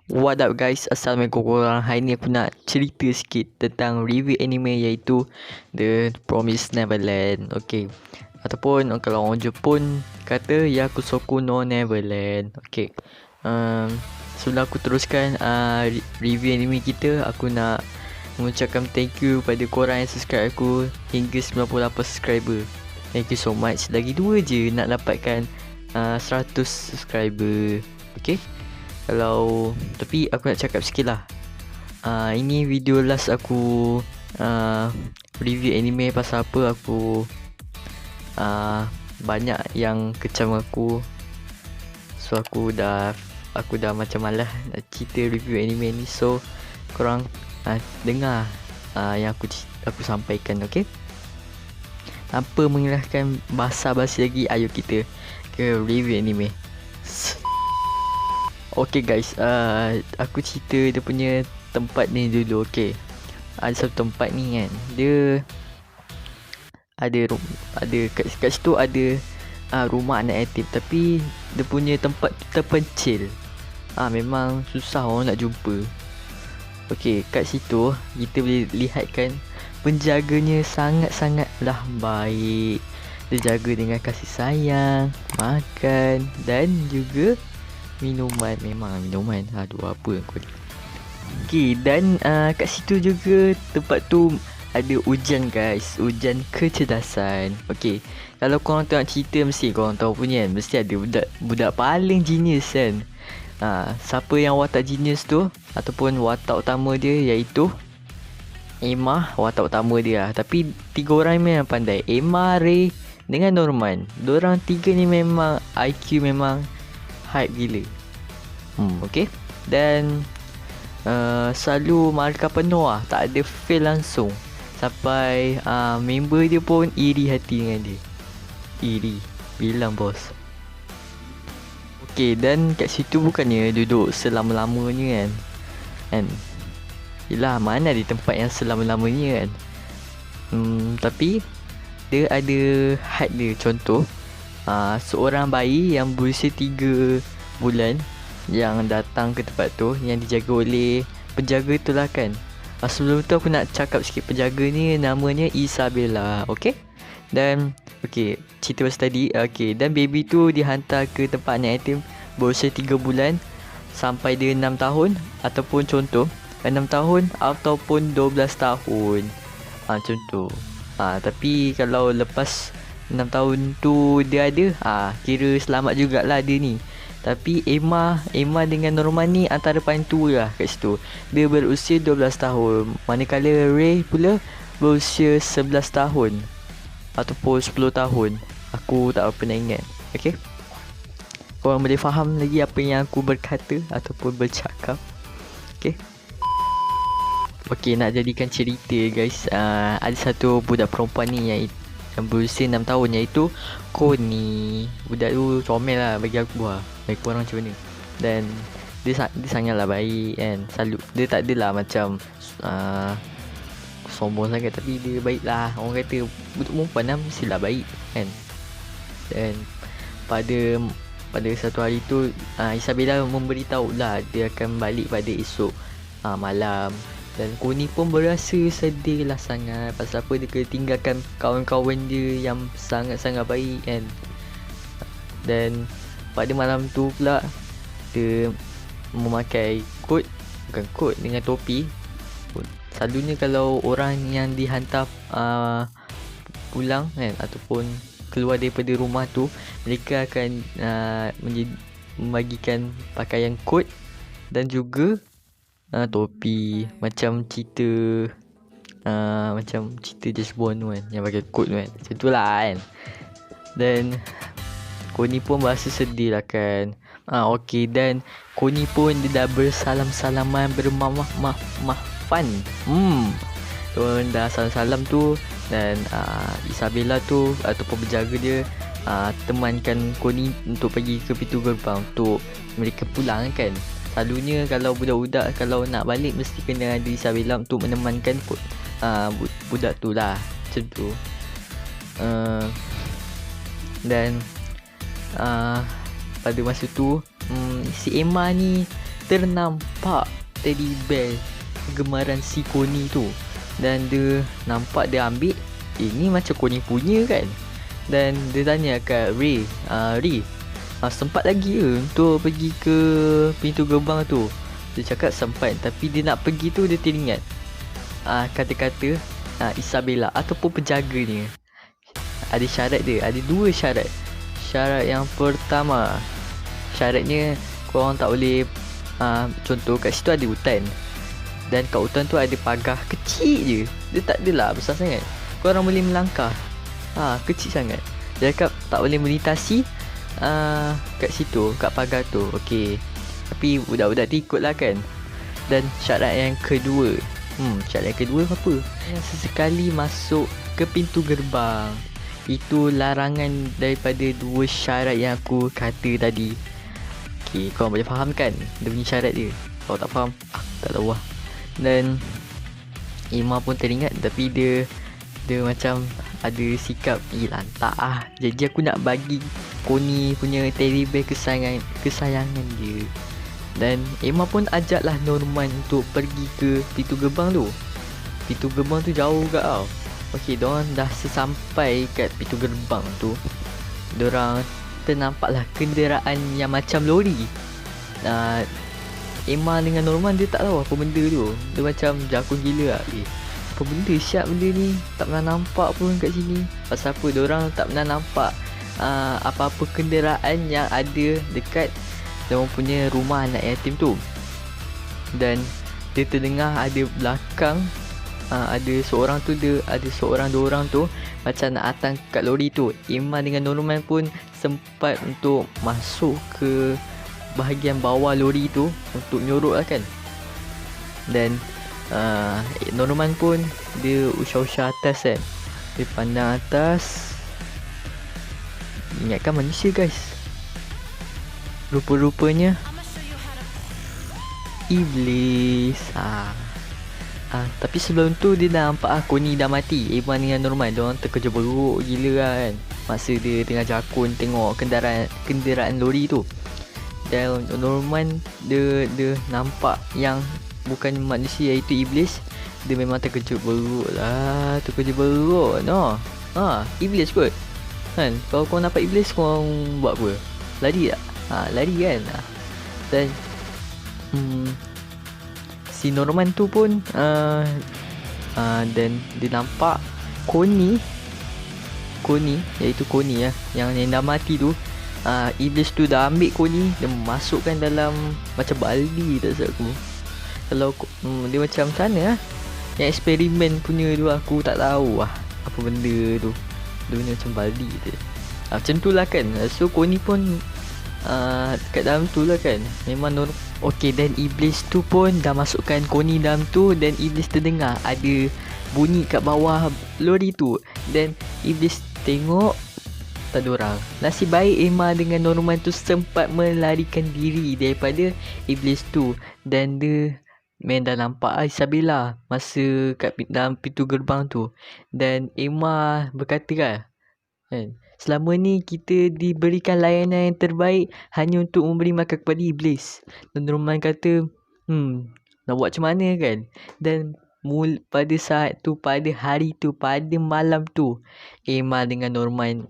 What up guys, Assalamualaikum korang. Hari ni aku nak cerita sikit tentang review anime iaitu The Promised Neverland. Okay, ataupun kalau orang Jepun kata Yakusoku no Neverland. Okay, sebelum aku teruskan review anime kita, aku nak mengucapkan thank you pada korang yang subscribe aku hingga 98 subscriber. Thank you so much. Lagi 2 je nak dapatkan 100 subscriber. Okay, tapi aku nak cakap sikit lah. Ini video last aku review anime. Pasal apa aku banyak yang kecam aku. So aku dah macam malas nak cerita review anime ni. So korang dengar yang aku sampaikan. Okay, tanpa mengelakkan basa-basi lagi, ayo kita ke review anime. Okay guys, aku cerita dia punya tempat ni dulu. Okay, ada satu tempat ni kan, dia ada kat situ ada rumah anak yatim, tapi dia punya tempat terpencil. Memang susah orang nak jumpa. Okay, kat situ kita boleh lihat kan, penjaganya sangat-sangatlah baik. Dia jaga dengan kasih sayang, makan dan juga minuman. Memang minuman, aduh apa aku ni. Okay, dan kat situ juga tempat tu ada ujian guys, ujian kecerdasan. Okay, kalau korang tengok cerita mesti korang tahu punya kan, mesti ada budak paling genius kan. Siapa yang watak genius tu ataupun watak utama dia, iaitu Emma, watak utama dia. Tapi 3 orang ni memang pandai, Emma, Ray dengan Norman. Diorang 3 ni memang IQ memang hype gila. Okay, dan selalu markah penuh lah, tak ada fail langsung. Sampai member dia pun iri hati dengan dia. Iri, bilang bos. Okay, dan kat situ bukannya duduk selama-lamanya kan. Yelah, mana ada tempat yang selama-lamanya kan. Tapi dia ada had dia. Contoh, seorang bayi yang berusia 3 bulan yang datang ke tempat tu, yang dijaga oleh penjaga tu lah kan. Sebelum tu aku nak cakap sikit, penjaga ni namanya Isabella. Okay, dan okay, cerita pasal tadi. Okay, dan baby tu dihantar ke tempat anak yatim berusia 3 bulan sampai dia 6 tahun. Ataupun contoh 6 tahun ataupun 12 tahun. Macam tu. Tapi kalau lepas 6 tahun tu dia ada, kira selamat jugalah dia ni. Tapi Emma dengan Norman ni antara paling tua lah kat situ. Dia berusia 12 tahun. Manakala Ray pula berusia 11 tahun ataupun 10 tahun. Aku tak pernah ingat. Okay, korang boleh faham lagi apa yang aku berkata ataupun bercakap. Okay, nak jadikan cerita guys. Ada satu budak perempuan ni yang berusia 6 tahun, iaitu Connie. Budak tu comel lah bagi aku lah. Bagi korang macam mana. Dan dia sangatlah baik kan. Selalu dia tak adalah macam sombong sangat, tapi dia baik lah. Orang kata budak perempuan lah mestilah baik kan. Dan pada satu hari tu, Isabella memberitahu lah dia akan balik pada esok malam. Dan Connie pun berasa sedih lah sangat. Pasal apa, dia kena tinggalkan kawan-kawan dia yang sangat-sangat baik kan. Dan pada malam tu pula dia memakai bukan kot, dengan topi. Selalunya kalau orang yang dihantar pulang kan, ataupun keluar daripada rumah tu, mereka akan membagikan pakaian kot dan juga topi. Macam cerita James Bond tu kan, yang pakai kot tu kan. Macam tu lah kan. Dan Connie pun berasa sedih lah kan. Okay, dan Connie pun dia dah bersalam-salaman, bermaaf-maafan. Diorang dah salam-salam tu. Dan Isabella tu ataupun penjaga dia temankan Connie untuk pergi ke pintu gerbang untuk mereka pulang kan. Selalunya kalau budak-budak kalau nak balik mesti kena ada Isabella untuk menemankan budak tu lah. Macam tu. Dan pada masa tu si Emma ni ternampak teddy bear gemaran si Connie tu. Dan dia nampak, dia ambil, ni macam Connie punya kan. Dan dia tanya kat Ray, Ray, sempat lagi ke untuk pergi ke pintu gerbang tu? Dia cakap sempat, tapi dia nak pergi tu dia teringat kata-kata Isabella ataupun penjaganya. Ada syarat dia, ada 2 syarat. Syarat yang pertama, syaratnya korang tak boleh, contoh kat situ ada hutan, dan kat hutan tu ada pagar kecil je, dia tak adalah besar sangat, korang boleh melangkah, kecil sangat. Dia cakap tak boleh melintasi kat situ, kat pagar tu. Okey, tapi budak-budak tu ikut lah kan. Dan syarat yang kedua, syarat yang kedua apa? Sesekali masuk ke pintu gerbang. Itu larangan daripada 2 syarat yang aku kata tadi. Okey, korang boleh faham kan dia punya syarat dia? Kalau tak faham, tak tahu lah. Dan Emma pun teringat, tapi dia macam ada sikap lantak Jadi aku nak bagi Connie punya teddy bear kesayangan dia. Dan Emma pun ajaklah Norman untuk pergi ke pintu gerbang tu. Pintu gerbang tu jauh juga tau. Okey, diorang dah sesampai kat pintu gerbang tu, diorang ternampaklah kenderaan yang macam lori. Emma dengan Norman dia tak tahu apa benda tu. Dia macam jakun gila lah. Apa benda siap benda ni, tak pernah nampak pun kat sini. Pasal apa diorang tak pernah nampak apa-apa kenderaan yang ada dekat diorang punya rumah anak yatim tu. Dan dia terdengar ada belakang, ada seorang tu, ada seorang 2 orang tu macam nak datang kat lori tu. Emma dengan Norman pun sempat untuk masuk ke bahagian bawah lori tu untuk nyorok lah kan. Dan Norman pun dia usah-usah atas kan. Dia pandang atas, ingatkan manusia guys, rupa-rupanya iblis. Tapi sebelum tu dia dah nampak Connie dah mati. Emma dengan Norman diorang terkejut beruk gila lah kan, masa dia tengah jakun tengok kenderaan lori tu. Dan Norman dia nampak yang bukan manusia, iaitu iblis. Dia memang terkejut beruk lah, no. Iblis kot kan. Kalau korang nampak iblis, korang buat apa? Lari tak? Lari kan. Dan si Norman tu pun dan dia nampak Connie, iaitu Connie yang dah mati tu. Iblis tu dah ambil Connie dan masukkan dalam macam baldi, tak silap aku. Kalau dia macam mana yang eksperimen punya tu, aku tak tahu apa benda tu. Dia punya macam baldi tu. Macam tu lah kan. So Connie pun kat dalam tu lah kan. Memang okey, dan iblis tu pun dah masukkan Connie dalam tu. Dan iblis terdengar ada bunyi kat bawah lori tu. Dan iblis tengok tak ada orang. Nasib baik Emma dengan Norman tu sempat melarikan diri daripada iblis tu. Dan dia memang dah nampak Isabella masa kat dalam pintu gerbang tu. Dan Emma berkata kan, selama ni kita diberikan layanan yang terbaik hanya untuk memberi makan kepada iblis. Dan Norman kata, nak buat macam mana kan. Dan pada saat tu, pada hari tu, pada malam tu, Emma dengan Norman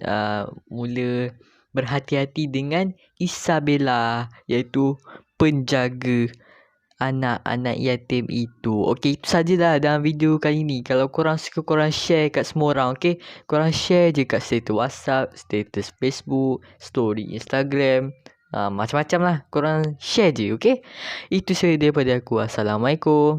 mula berhati-hati dengan Isabella, iaitu penjaga anak-anak yatim itu. Okey, itu sajalah dalam video kali ni. Kalau korang suka, korang share kat semua orang. Okey, korang share je kat status WhatsApp, status Facebook, story Instagram, macam-macam lah. Korang share je. Okey, itu saja daripada aku. Assalamualaikum.